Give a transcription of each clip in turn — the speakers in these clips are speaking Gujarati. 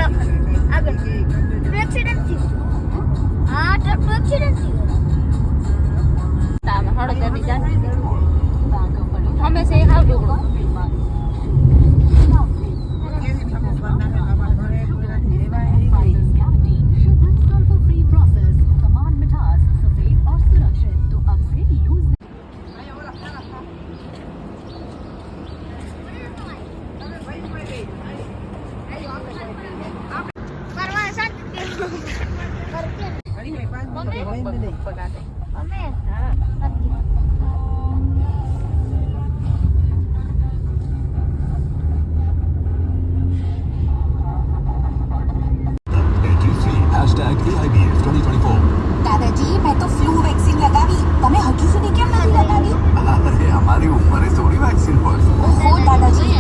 આગળ એક્સિડન્ટ થયું. હા ટ્રક એક્સિડન્ટ થયું. તામે હળો જતી જાતી અમે સે હાવ ડુગડો दादाजी मैं तो फ्लू वैक्सीन लगावी તમે હજુ સુધી કેમ નથી લગાવી अरे हमारी उम्र थोड़ी वैक्सीन पर ઓહો દાદાજી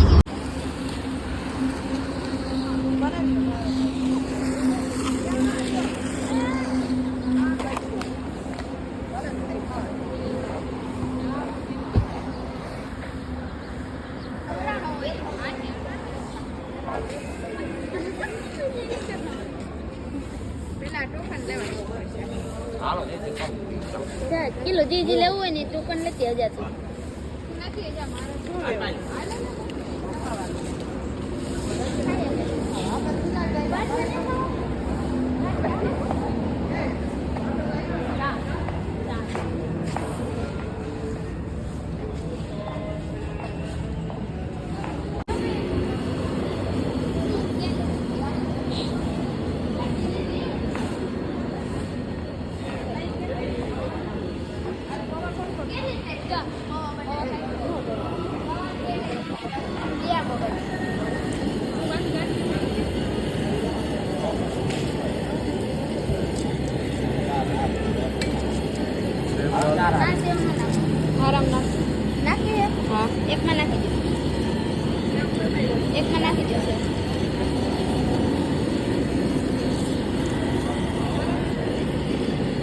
કિલો જે લેવું હોય ને ટોકન લેતી હજારથી આરામ નાખી હા એકમાં નાખી દો એકમાં નાખી દો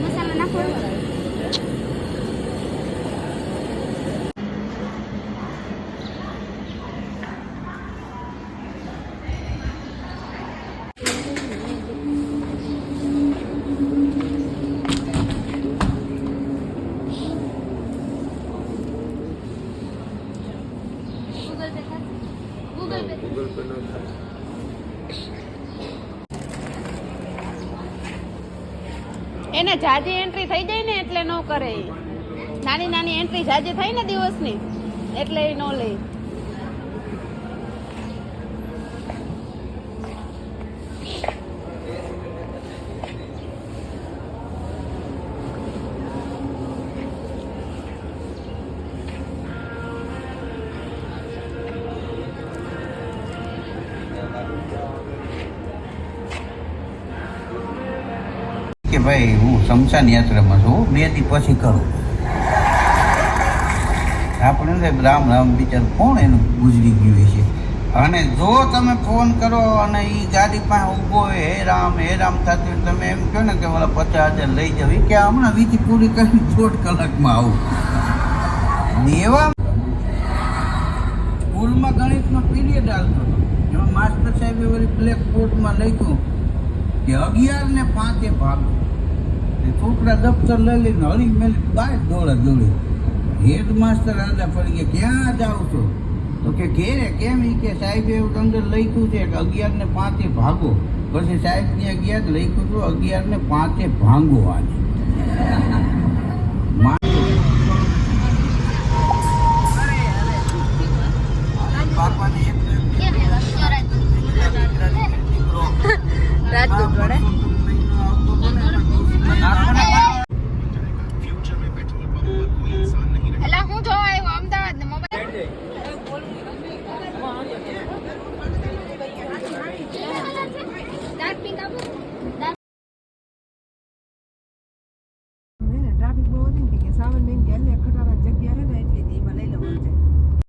મસાલો નાખો એને જાજી એન્ટ્રી થઈ જાય ને એટલે નો કરે નાની નાની એન્ટ્રી જાજી થાય ને દિવસની એટલે એ નો લે કે ભાઈ હું શમશાન યાત્રામાં છું 2 દી પછી કરું આપણે રામ રામ બિચાર કોણ એનું ગુજરી ગયું છે અને જો તમે ફોન કરો અને એ ગાડી પાસે ઊભો હોય હે રામ થતું હોય તમે એમ કહો ને કે ઓલા 50,000 લઈ જાવ કે હમણાં વીથી પૂરી કરીને 1.5 કલાકમાં આવું દેવા સ્કૂલમાં ગણિતનો પીરિયડ આવતો એમાં માસ્ટર સાહેબે વળી બ્લેક બોર્ડમાં લખ્યું કે 11 ને 5 ભાગ છોકરા દફતર લઈ લઈને હળી મેલી બહાર દોડે હેડ માસ્ટર આડા પડી ગયા ક્યાં જાવ છો તો કે ઘેરે કેમ એ કે સાહેબે એવું અંદર લખ્યું છે કે 11 ને 5 ભાગો પછી સાહેબ ત્યાં ગયા લખ્યું હતું 11 ને 5 ભાંગો આજે